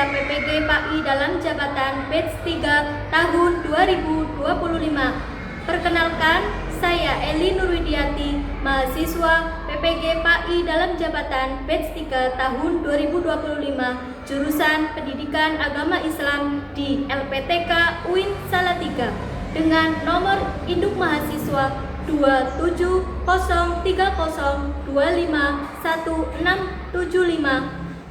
saya PPG PAI dalam jabatan batch 3 tahun 2025. Perkenalkan, saya Eli Nurwidiati, mahasiswa PPG PAI dalam jabatan batch 3 tahun 2025, jurusan Pendidikan Agama Islam di LPTK UIN Salatiga dengan nomor induk mahasiswa 27030251675.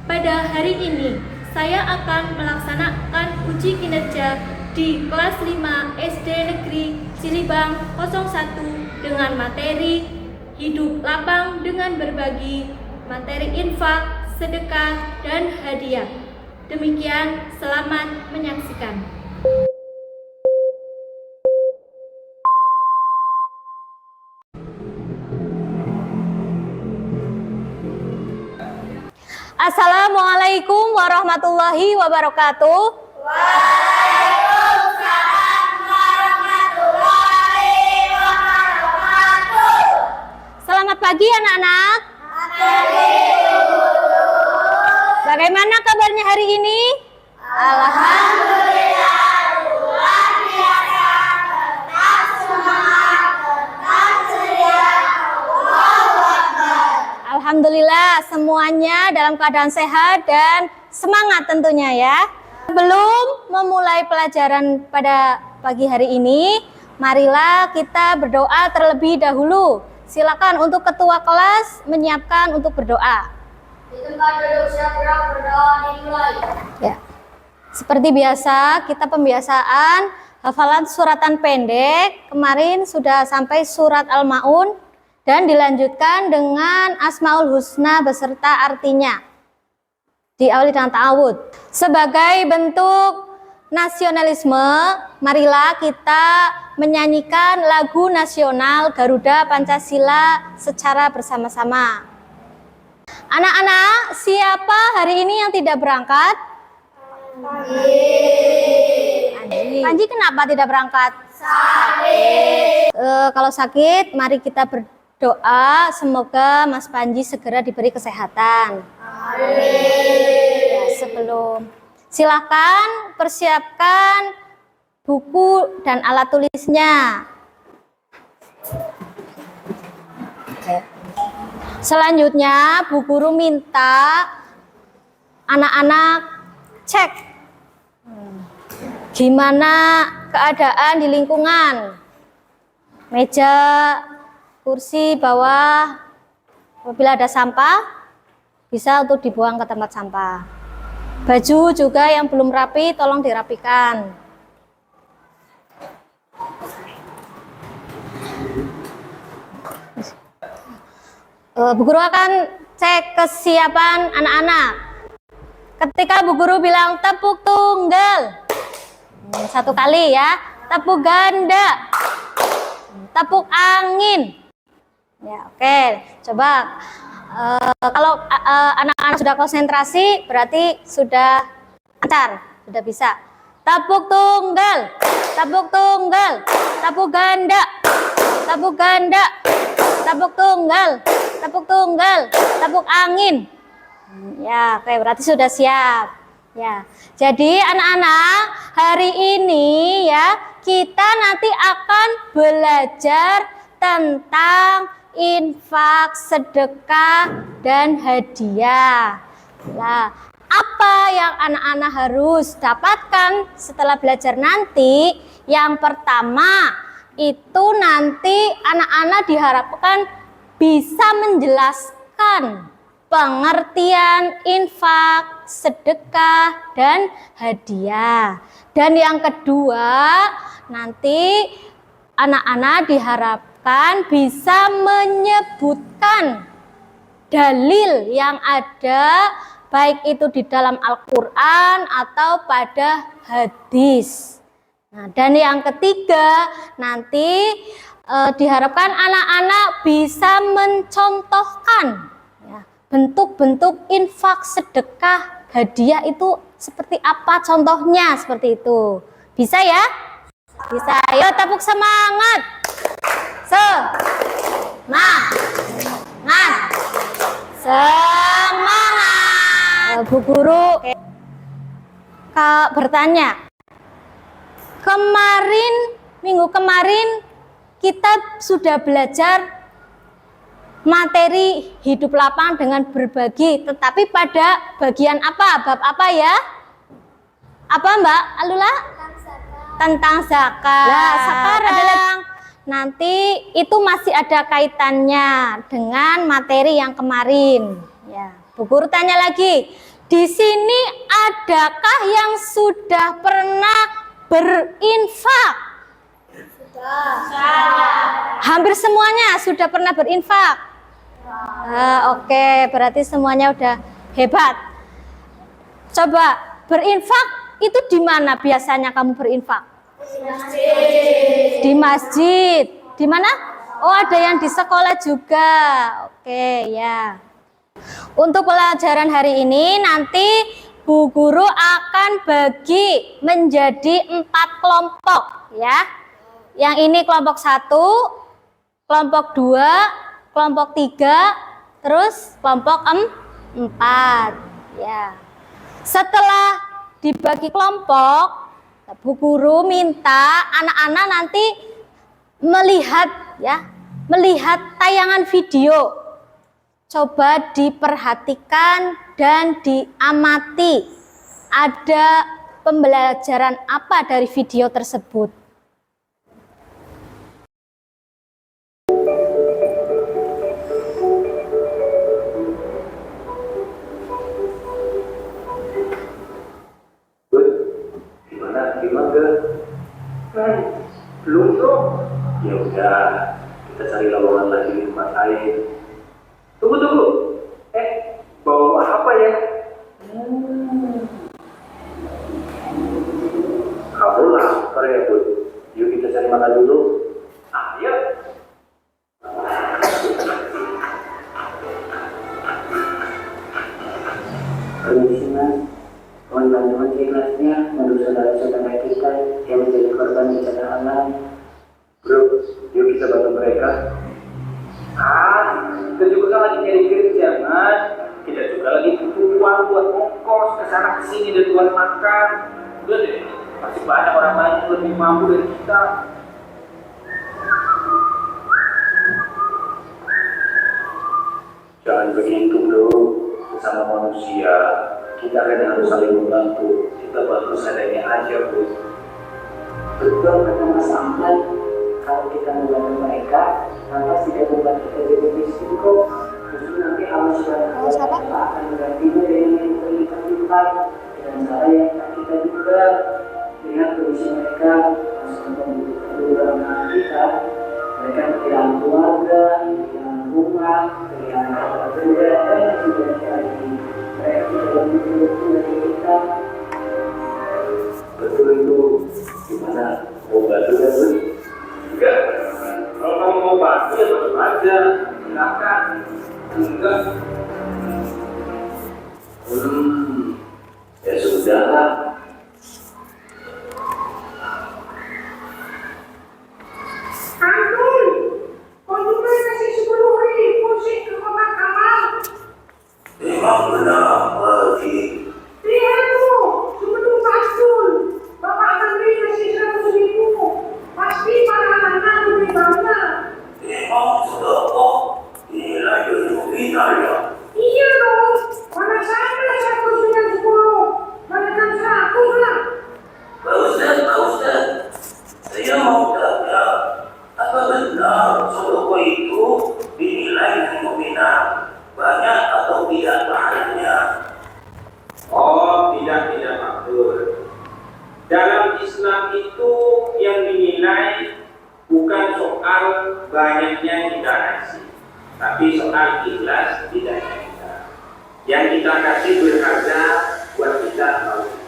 Pada hari ini, saya akan melaksanakan uji kinerja di kelas 5 SD Negeri Cilibang 01 dengan materi hidup lapang dengan berbagi, materi infak, sedekah, dan hadiah. Demikian, selamat menyaksikan. Assalamualaikum warahmatullahi wabarakatuh. Waalaikumsalam warahmatullahi wabarakatuh. Selamat pagi anak-anak. Bagaimana kabarnya hari ini? Alhamdulillah, luar biasa, tetap semangat, tetap ceria. Allahu Akbar. Alhamdulillah semuanya dalam keadaan sehat dan semangat tentunya ya. Sebelum memulai pelajaran pada pagi hari ini, marilah kita berdoa terlebih dahulu. Silakan untuk ketua kelas menyiapkan untuk berdoa. Di tempat duduk siap gerak, berdoa dimulai. Ya. Seperti biasa, kita pembiasaan hafalan suratan pendek. Kemarin sudah sampai surat Al-Maun dan dilanjutkan dengan Asmaul Husna beserta artinya. Diawali dengan ta'awud. Sebagai bentuk nasionalisme, marilah kita menyanyikan lagu nasional Garuda Pancasila secara bersama-sama. Anak-anak, siapa hari ini yang tidak berangkat? Panji kenapa tidak berangkat? Sakit. Kalau sakit, mari kita berdoa semoga Mas Panji segera diberi kesehatan. Ya, silakan persiapkan buku dan alat tulisnya. Selanjutnya, Bu Guru minta anak-anak cek gimana keadaan di lingkungan, meja, kursi, bawah. Apabila ada sampah, bisa untuk dibuang ke tempat sampah. Baju juga yang belum rapi, tolong dirapikan. Bu Guru akan cek kesiapan anak-anak. Ketika Bu Guru bilang tepuk tunggal, satu kali ya, tepuk ganda, tepuk angin. Ya, oke. Coba kalau anak-anak sudah konsentrasi, berarti sudah lancar, sudah bisa. Tepuk tunggal, tepuk tunggal, tepuk ganda, tepuk ganda, tepuk tunggal, tepuk tunggal, tepuk angin. Ya, oke, berarti sudah siap. Ya, jadi anak-anak hari ini ya kita nanti akan belajar tentang infak, sedekah, dan hadiah. Nah, apa yang anak-anak harus dapatkan setelah belajar nanti? Yang pertama itu nanti anak-anak diharapkan bisa menjelaskan pengertian infak, sedekah, dan hadiah. Dan yang kedua, nanti anak-anak diharapkan bisa menyebutkan dalil yang ada, baik itu di dalam Al-Quran atau pada hadis. Nah, dan yang ketiga, nanti diharapkan anak-anak bisa mencontohkan bentuk-bentuk infak, sedekah, hadiah itu seperti apa contohnya, seperti itu. Bisa ya? Bisa. Ayo tepuk semangat. Semangat. Bu Guru bertanya, minggu kemarin kita sudah belajar materi hidup lapang dengan berbagi, tetapi pada bagian apa? Bab apa ya? Apa Mbak Alula? Tentang zakat. Nah, sekarang nanti itu masih ada kaitannya dengan materi yang kemarin. Ya, Bu Guru tanya lagi. Di sini adakah yang sudah pernah berinfak? Hampir semuanya sudah pernah berinfak. Oke, berarti semuanya udah hebat. Coba berinfak itu di mana biasanya kamu berinfak? Di masjid. Di mana? Oh, ada yang di sekolah juga. Oke, ya. Untuk pelajaran hari ini nanti Bu Guru akan bagi menjadi 4 kelompok ya. Yang ini kelompok 1, kelompok 2, kelompok 3, terus kelompok 4 ya. Setelah dibagi kelompok, Bu Guru minta anak-anak nanti melihat tayangan video. Coba diperhatikan dan diamati. Ada pembelajaran apa dari video tersebut? Belum tuh. Ya udah, kita cari lowongan lagi di tempat lain. Tunggu. Bawa apa ya? Kamu lapar ya, Bu? Yuk kita cari makan dulu. Ayo. Permisi Mas, mohon bantuan seikhlasnya untuk saudara-saudara kita yang menjadi korban bencana alam. Bro, yuk kita bantu mereka. Kita juga kan lagi nyari kerja, Mas. Kita juga lagi butuh uang buat ongkos ke sana ke sini dan buat makan. Udah deh, masih banyak orang lain yang lebih mampu dari kita. Jangan begitu, Bro. Bersama manusia, kita kadang harus saling membantu. Kita bantu seadanya aja, Bro. Betul kata Mas Ahmad. Kalau kita membantu mereka, lantas tidak membuat kita jadi miskin kok. Justru nanti Allah SWT akan menggantinya dengan yang berlipat-lipat dengan cara yang tak kita juga. Lihat kondisi mereka, masih membutuhkan beberapa kita. Mereka kehilangan keluarga, kehilangan rumah, kehilangan kerja, dan juga lagi. Mereka tidak membutuhkan dari kita. Betul itu. Gimana? Mau bantu ya, Bu? Enggak. Kalau kamu mau bantu ya bantu aja. Silakan. Enggak. Ya sudah lah. Antul, kok cuma kasih 10.000 sih ke Kotak Kamal? Emang kenapa, Ki? Lihat tuh, sebelum Antul, Bapak Menteri kasih 100.000. Pasti para anak-anak lebih bangga. Emang sudah kok? Inilah yang nominal ya. Iya dong, mana sampai 110. Balikan 100 lah. Pak Ustaz, saya mau tanya, apa benar Sodoko itu dinilai nominal? Banyak atau tidak bahannya? Oh, tidak maksud. Dalam Islam itu yang dinilai bukan soal banyaknya kita kasih, tapi soal ikhlas tidaknya kita. Yang kita kasih berharga buat kita atau tidak.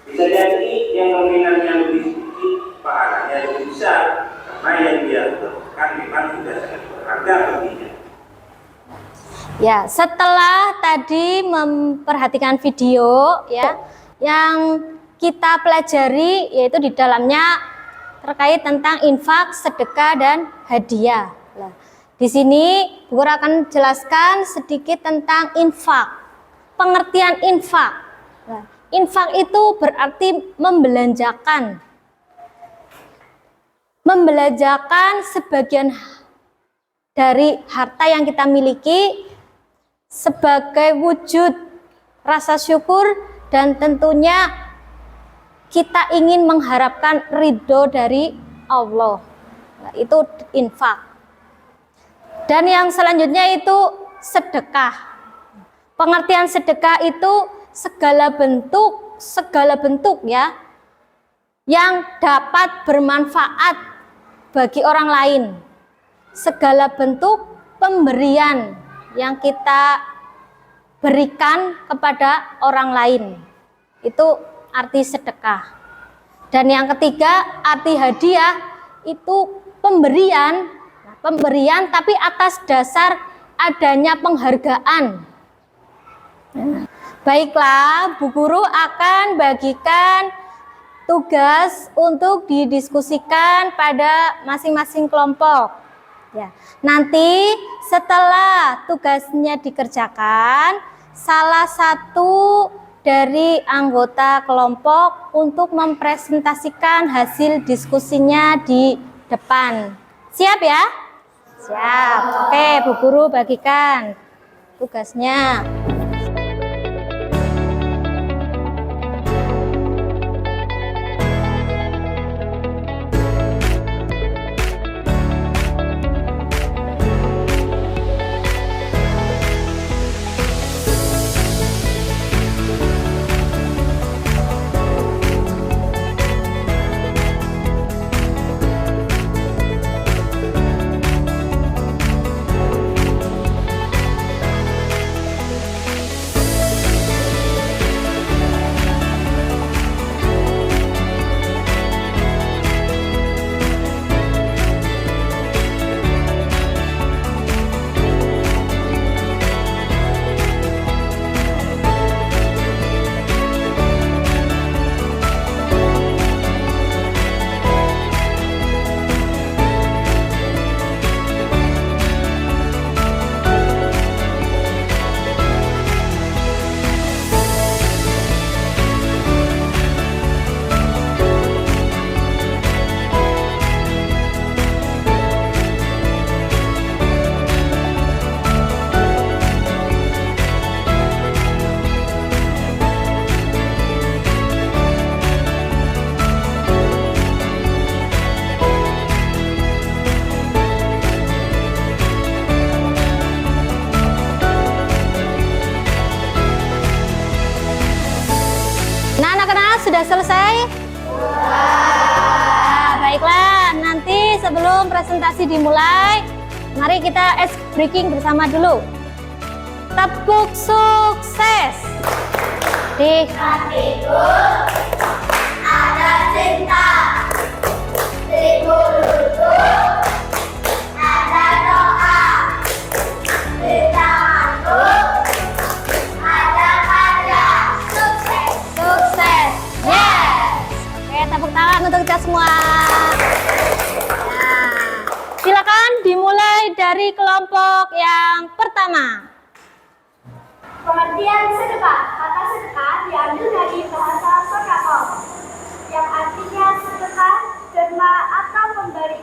Bisa jadi yang nominalnya lebih sedikit, pahalanya lebih besar, karena yang dia lakukan memang sudah sangat berharga baginya. Ya, setelah tadi memperhatikan video ya, yang kita pelajari yaitu di dalamnya terkait tentang infak, sedekah dan hadiah. Nah, di sini Bu Guru akan jelaskan sedikit tentang infak. Pengertian infak. Nah, Infak itu berarti membelanjakan. Membelanjakan sebagian dari harta yang kita miliki sebagai wujud rasa syukur dan tentunya kita ingin mengharapkan ridho dari Allah. Nah, itu infak. Dan yang selanjutnya itu sedekah. Pengertian sedekah itu segala bentuk ya yang dapat bermanfaat bagi orang lain. Segala bentuk pemberian yang kita berikan kepada orang lain. Itu arti sedekah. Dan yang ketiga, arti hadiah itu pemberian tapi atas dasar adanya penghargaan. Baiklah, Bu Guru akan bagikan tugas untuk didiskusikan pada masing-masing kelompok. Ya, nanti setelah tugasnya dikerjakan, salah satu dari anggota kelompok untuk mempresentasikan hasil diskusinya di depan. Siap ya? Siap. Oke, Bu Guru bagikan tugasnya. Sudah selesai? Nah, baiklah, nanti sebelum presentasi dimulai, mari kita ice breaking bersama dulu. Tepuk sukses. Di Hatiku ada cinta, di mulutku ada doa, di tanganku ada karya. Sukses. sukses. Yes. Oke, tepuk tangan untuk kita semua. Nah, silakan dimulai dari kelompok yang pertama. Pengertian sedekah. Kata sedekah diambil dari bahasa sodaqah, yang artinya sedekah, derma atau pemberan.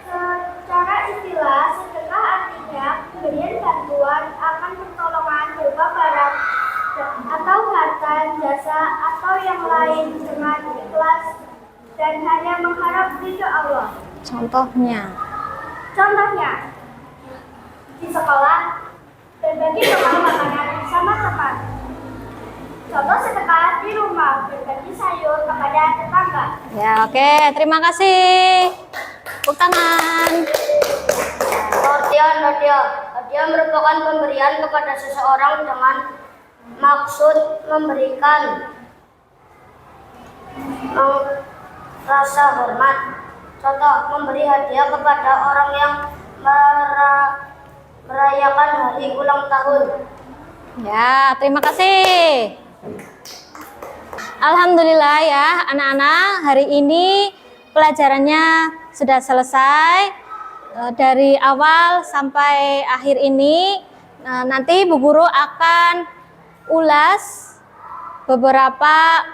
Secara istilah, sedekah artinya pemberian bantuan akan pertolongan berupa barang atau harta, jasa, atau yang lain dengan ikhlas dan hanya mengharap ridho Allah. Contohnya. Di sekolah, berbagi bekal makanan sama teman. Contoh sedekah di rumah, berbagi sayur kepada tetangga. Ya, oke. Terima kasih. Tepuk tangan. Hadiah merupakan pemberian kepada seseorang dengan maksud memberikan rasa hormat. Contoh, memberi hadiah kepada orang yang merayakan hari ulang tahun. Ya, terima kasih. Alhamdulillah ya anak-anak, hari ini pelajarannya sudah selesai. Dari awal sampai akhir ini nanti Bu Guru akan ulas beberapa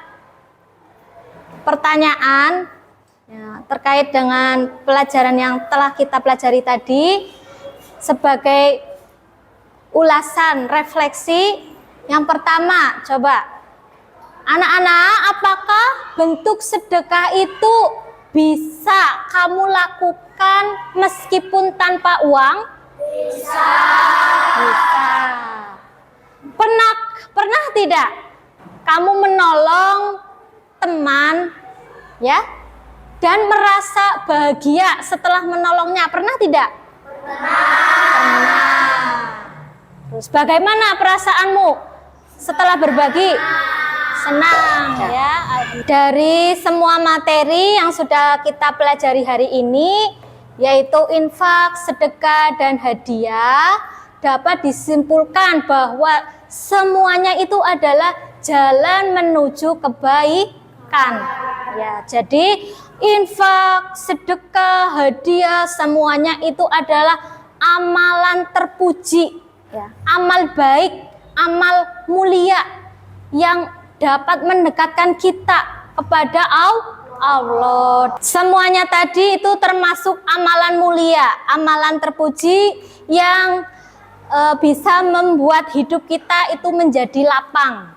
pertanyaan ya, terkait dengan pelajaran yang telah kita pelajari tadi sebagai ulasan refleksi. Yang pertama, coba anak-anak, apakah bentuk sedekah itu bisa kamu lakukan meskipun tanpa uang? Bisa. Pernah tidak kamu menolong teman ya dan merasa bahagia setelah menolongnya? Pernah tidak? Pernah. Terus bagaimana perasaanmu setelah berbagi? Senang ya. Dari semua materi yang sudah kita pelajari hari ini, yaitu infak, sedekah, dan hadiah, dapat disimpulkan bahwa semuanya itu adalah jalan menuju kebaikan. Ya, jadi infak, sedekah, hadiah, semuanya itu adalah amalan terpuji, ya, amal baik, amal mulia yang dapat mendekatkan kita kepada Allah. Semuanya tadi itu termasuk amalan mulia, amalan terpuji yang bisa membuat hidup kita itu menjadi lapang.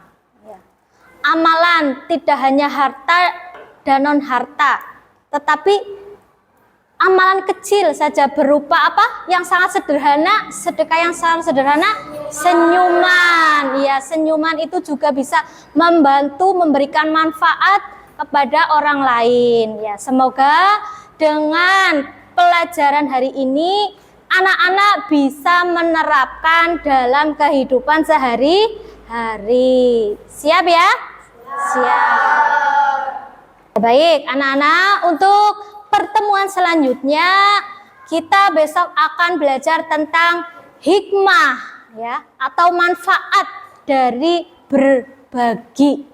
Amalan tidak hanya harta dan non harta, tetapi amalan kecil saja berupa apa? Yang sangat sederhana, sedekah yang sangat sederhana, senyuman. Ya, senyuman itu juga bisa membantu memberikan manfaat kepada orang lain. Ya, semoga dengan pelajaran hari ini anak-anak bisa menerapkan dalam kehidupan sehari-hari. Siap ya? Siap. Baik, anak-anak, untuk pertemuan selanjutnya kita besok akan belajar tentang hikmah ya atau manfaat dari berbagi.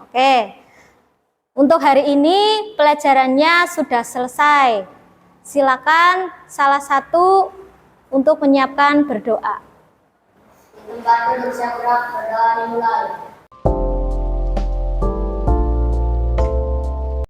Oke. Untuk hari ini pelajarannya sudah selesai. Silakan salah satu untuk menyiapkan berdoa. Tempat duduk yang gerak, berdoa dimulai.